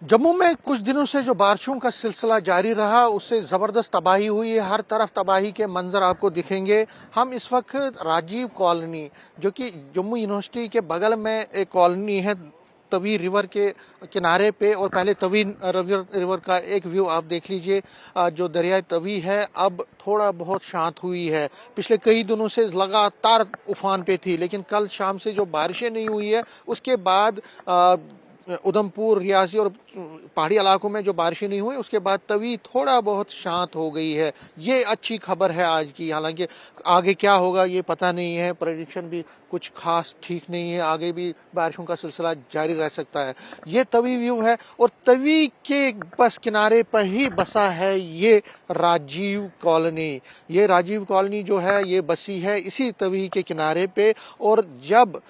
जम्मू में कुछ दिनों से जो बारिशों का सिलसिला जारी रहा उससे ज़बरदस्त तबाही हुई है। हर तरफ तबाही के मंजर आपको दिखेंगे। हम इस वक्त राजीव कॉलोनी जो कि जम्मू यूनिवर्सिटी के बगल में एक कॉलोनी है, तवी रिवर के किनारे पे। और पहले तवी रिवर का एक व्यू आप देख लीजिए। जो दरिया तवी है अब थोड़ा बहुत शांत हुई है। पिछले कई दिनों से लगातार उफान पे थी, लेकिन कल शाम से जो बारिशें नहीं हुई है उसके बाद उधमपुर, रियासी और पहाड़ी इलाकों में जो बारिशें नहीं हुई उसके बाद तवी थोड़ा बहुत शांत हो गई है। ये अच्छी खबर है आज की। हालांकि आगे क्या होगा ये पता नहीं है, प्रेडिक्शन भी कुछ खास ठीक नहीं है, आगे भी बारिशों का सिलसिला जारी रह सकता है। ये तवी व्यू है और तवी के बस किनारे पर ही बसा है ये राजीव कॉलोनी। ये राजीव कॉलोनी जो है ये बसी है इसी तवी के किनारे पे। और जब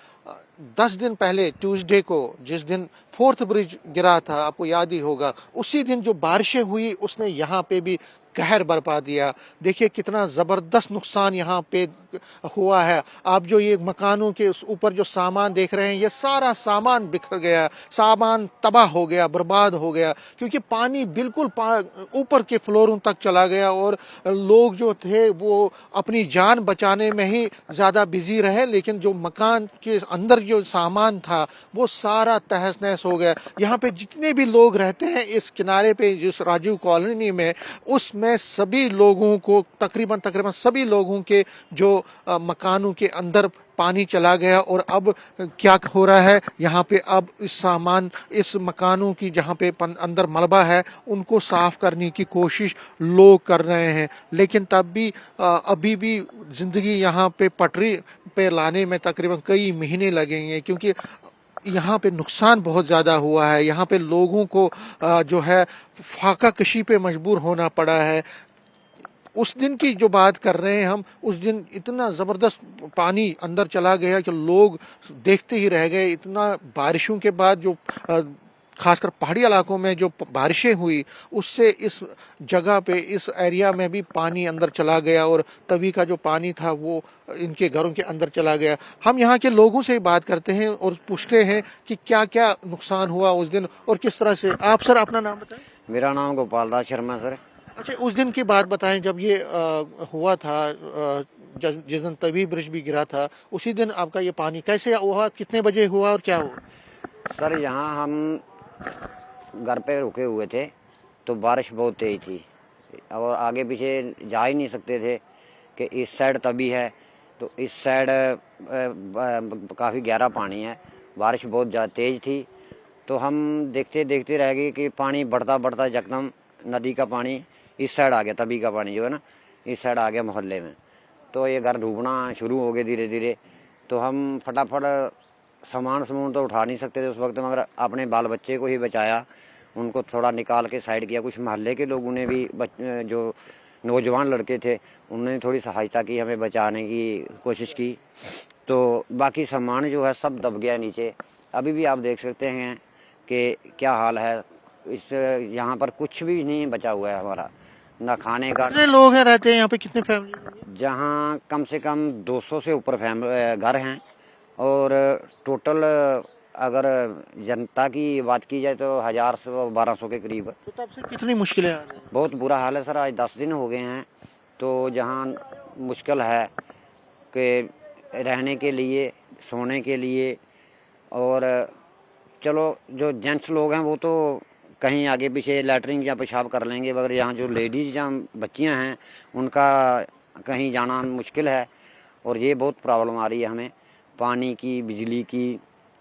10 दिन पहले ट्यूसडे को जिस दिन फोर्थ ब्रिज गिरा था, आपको याद ही होगा, उसी दिन जो बारिशें हुई उसने यहाँ पे भी कहर बरपा दिया। देखिए कितना जबरदस्त नुकसान यहाँ पे हुआ है। आप जो ये मकानों के ऊपर जो सामान देख रहे हैं ये सारा सामान बिखर गया, सामान तबाह हो गया, बर्बाद हो गया, क्योंकि पानी बिल्कुल ऊपर के फ्लोरों तक चला गया। और लोग जो थे वो अपनी जान बचाने में ही ज्यादा बिजी रहे, लेकिन जो मकान के अंदर जो सामान था वो सारा तहस नहस हो गया। यहाँ पे जितने भी लोग रहते हैं इस किनारे पे जिस राजीव कॉलोनी में, उसमें सभी लोगों को तकरीबन सभी लोगों के जो मकानों के अंदर पानी चला गया। और अब क्या हो रहा है यहाँ पे, अब इस सामान इस मकानों की जहाँ पे अंदर मलबा है उनको साफ करने की कोशिश लोग कर रहे हैं। लेकिन तब भी अभी भी जिंदगी यहाँ पे पटरी पे लाने में तकरीबन कई महीने लगेंगे, क्योंकि यहाँ पे नुकसान बहुत ज़्यादा हुआ है। यहाँ पे लोगों को जो है फाका कशी पे मजबूर होना पड़ा है। उस दिन की जो बात कर रहे हैं हम, उस दिन इतना ज़बरदस्त पानी अंदर चला गया कि लोग देखते ही रह गए। इतना बारिशों के बाद जो खासकर पहाड़ी इलाकों में जो बारिशें हुई उससे इस जगह पे इस एरिया में भी पानी अंदर चला गया और तवी का जो पानी था वो इनके घरों के अंदर चला गया। हम यहाँ के लोगों से बात करते हैं और पूछते हैं कि क्या क्या नुकसान हुआ उस दिन और किस तरह से। आप सर अपना नाम बताएं। मेरा नाम गोपाल दास शर्मा सर। अच्छा, उस दिन की बात बताएं जब ये हुआ था, जिस दिन तवी ब्रिज भी गिरा था उसी दिन आपका ये पानी कैसे हुआ, कितने बजे हुआ और क्या हुआ? सर यहाँ हम घर पे रुके हुए थे तो बारिश बहुत तेज थी और आगे पीछे जा ही नहीं सकते थे कि इस साइड तभी है तो इस साइड काफ़ी गहरा पानी है। बारिश बहुत ज़्यादा तेज थी तो हम देखते देखते रह गए कि पानी बढ़ता बढ़ता यकदम नदी का पानी इस साइड आ गया, तभी का पानी जो है ना इस साइड आ गया मोहल्ले में। तो ये घर डूबना शुरू हो गए धीरे धीरे। तो हम फटाफट सामान तो उठा नहीं सकते थे उस वक्त, मगर अपने बाल बच्चे को ही बचाया, उनको थोड़ा निकाल के साइड किया। कुछ मोहल्ले के लोगों ने भी जो नौजवान लड़के थे उन्होंने थोड़ी सहायता की, हमें बचाने की कोशिश की। तो बाकी सामान जो है सब दब गया नीचे। अभी भी आप देख सकते हैं कि क्या हाल है। इस यहाँ पर कुछ भी नहीं बचा हुआ है हमारा, ना खाने का। कितने लोग हैं रहते हैं यहाँ पे, कितने फैमिली? जहाँ कम से कम 200 से ऊपर घर हैं और टोटल अगर जनता की बात की जाए तो 1000 से 1200 के करीब। तो तब से कितनी मुश्किलें आ रही हैं? बहुत बुरा हाल है सर। आज 10 दिन हो गए हैं तो जहाँ मुश्किल है कि रहने के लिए, सोने के लिए। और चलो जो जेंट्स लोग हैं वो तो कहीं आगे पीछे लैटरिन या पेशाब कर लेंगे, मगर यहाँ जो लेडीज़ या बच्चियाँ हैं उनका कहीं जाना मुश्किल है। और ये बहुत प्रॉब्लम आ रही है हमें पानी की, बिजली की।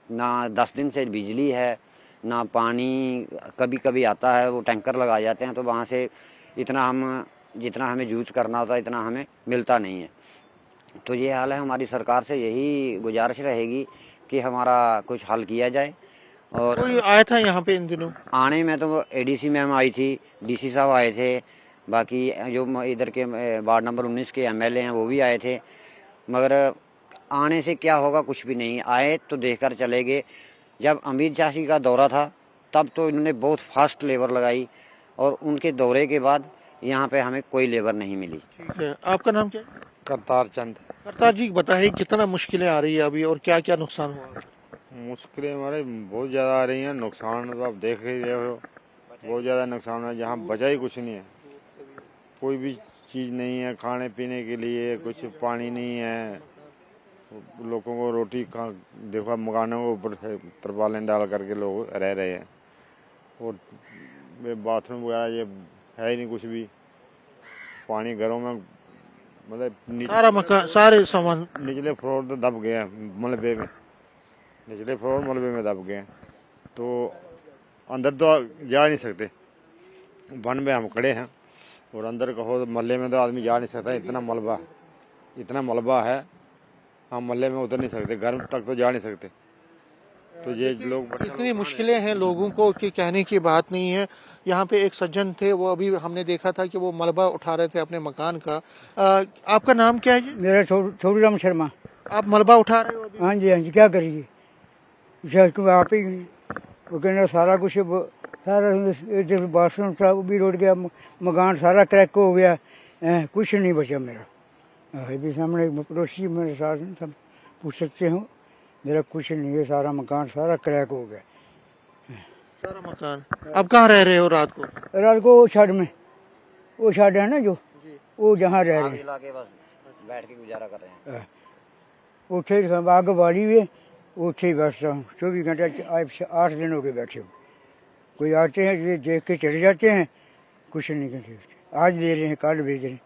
ना 10 दिन से बिजली है ना पानी, कभी कभी आता है वो टैंकर लगाए जाते हैं तो वहाँ से इतना हम जितना हमें यूज करना होता है इतना हमें मिलता नहीं है। तो ये हाल है। हमारी सरकार से यही गुजारिश रहेगी कि हमारा कुछ हल किया जाए। और कोई आया था यहाँ पे इन दिनों? आने में तो एडीसी मैम आई थी, डीसी साहब आए थे, बाकी जो इधर के वार्ड नंबर 19 के एमएलए हैं वो भी आए थे, मगर आने से क्या होगा कुछ भी नहीं। आए तो देखकर चले गए। जब अमित शाह जी का दौरा था तब तो इन्होंने बहुत फास्ट लेबर लगाई और उनके दौरे के बाद यहाँ पे हमें कोई लेबर नहीं मिली। ठीक है, आपका नाम क्या है? करतार चंद। करतार जी बताइए कितना मुश्किलें आ रही है अभी और क्या क्या नुकसान हुआ? मुश्किलें हमारे बहुत ज़्यादा आ रही हैं। नुकसान तो आप देख ही रहे हो, बहुत ज़्यादा नुकसान है। जहाँ बचा ही कुछ नहीं है, कोई भी चीज़ नहीं है खाने पीने के लिए, कुछ पानी नहीं है। लोगों को रोटी खा देखो, मकानों के ऊपर तरपालें डाल करके लोग रह रहे हैं। और ये बाथरूम वगैरह ये है ही नहीं कुछ भी। पानी घरों में मतलब सारा मकान सारे सामान निचले फ्लोर तो दब गए हैं मलबे में, निचले फ्लोर मलबे में दब गए हैं। तो अंदर तो जा नहीं सकते। वन में हम खड़े हैं और अंदर कहो तो मोहल्ले में तो आदमी जा नहीं सकता, इतना मलबा है। हम मोहल्ले में उतर नहीं सकते, घर तक तो जा नहीं सकते। तो ये लोग इतनी मुश्किलें हैं लोगों को कि कहने की बात नहीं है। यहाँ पे एक सज्जन थे, वो अभी हमने देखा था कि वो मलबा उठा रहे थे अपने मकान का। आपका नाम क्या है जी? मेरा छोटू राम शर्मा। आप मलबा उठा रहे हो अभी? हाँ जी, क्या करिए, इसको आप ही वो कहना सारा कुछ सारा इधर बाथरूम सब भी रुड़ गया, मकान सारा क्रैक हो गया, कुछ नहीं बचा मेरा। अभी सामने पड़ोसी मेरे साथ सब पूछ सकते हो, मेरा कुछ नहीं है, सारा मकान सारा क्रैक हो गया। सारा मकान। अब कहाँ रह रहे हो रात को? रात को वो छड़ में, वो छड़ है ना जो, वो जहाँ रह रहे जला के बस बैठ के गुजारा कर रहे हैं। हैं, उठे आग बाड़ी हुए, उठे ही बैठता हूँ 24 घंटे। 8 दिन हो गए बैठे हो। कोई आते हैं ये देख के चले जाते हैं, कुछ नहीं करते। आज दे रहे हैं, कल भेज रहे हैं।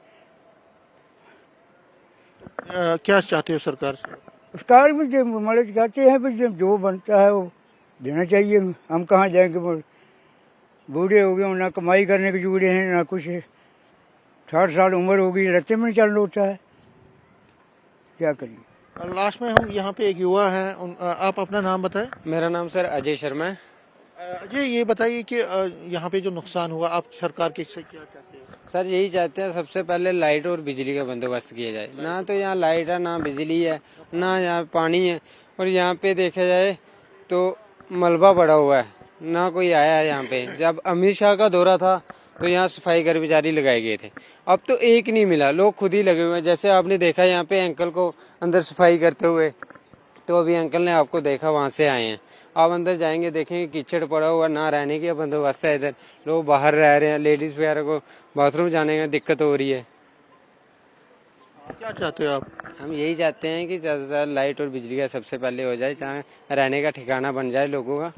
क्या चाहते हो सरकार से? सरकार भी मतलब कहते हैं भी जो बनता है वो देना चाहिए। हम कहाँ जाएंगे, बूढ़े हो गए, ना कमाई करने के जुड़े हैं ना कुछ। 60 साल उम्र हो गई, रस्ते में नहीं चल होता है, क्या करिए। लास्ट में हम यहाँ पे एक युवा हैं, आप अपना नाम बताएं। मेरा नाम सर अजय शर्मा है। अजय, ये बताइए कि यहाँ पे जो नुकसान हुआ, आप सरकार के से क्या चाहते हैं? सर यही चाहते हैं सबसे पहले लाइट और बिजली का बंदोबस्त किया जाए। ना तो यहाँ लाइट है, ना बिजली है, ना यहाँ पानी है। और यहाँ पे देखा जाए तो मलबा पड़ा हुआ है, ना कोई आया है यहाँ पे। जब अमित शाह का दौरा था तो यहाँ सफाई कर्मचारी लगाए गए थे, अब तो एक नहीं मिला, लोग खुद ही लगे हुए हैं। जैसे आपने देखा यहाँ पे अंकल को अंदर सफाई करते हुए, तो अभी अंकल ने आपको देखा, वहां से आए हैं। आप अंदर जाएंगे देखेंगे कीचड़ पड़ा हुआ, ना रहने की बंदोबस्त है। इधर लोग बाहर रह रहे हैं, लेडीज वगैरह को बाथरूम जाने में दिक्कत हो रही है। क्या चाहते हो आप? हम यही चाहते हैं कि ज्यादा से ज्यादा लाइट और बिजली का सबसे पहले हो जाए, जहाँ रहने का ठिकाना बन जाए लोगों का।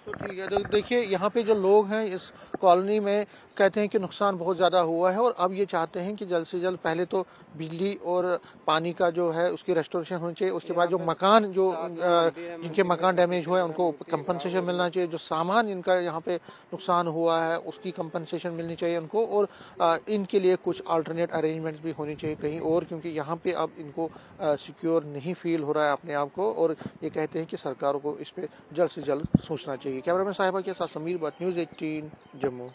तो ठीक है, तो देखिए यहाँ पे जो लोग हैं इस कॉलोनी में कहते हैं कि नुकसान बहुत ज़्यादा हुआ है और अब ये चाहते हैं कि जल्द से जल्द पहले तो बिजली और पानी का जो है उसकी रेस्टोरेशन होनी चाहिए। उसके बाद जो मकान जो जिनके मकान डैमेज हुआ है उनको कंपनसेशन मिलना चाहिए। जो सामान इनका यहाँ पे नुकसान हुआ है उसकी कंपनसेशन मिलनी चाहिए उनको। और इनके लिए कुछ अल्टरनेट अरेंजमेंट्स भी होनी चाहिए कहीं और, क्योंकि यहाँ पे अब इनको सिक्योर नहीं फील हो रहा है अपने आप को। और ये कहते हैं कि सरकारों को इस पर जल्द से जल्द सोचना चाहिए। कैमरामैन साहिबा के साथ समीर भट्ट, न्यूज़ 18 जम्मू।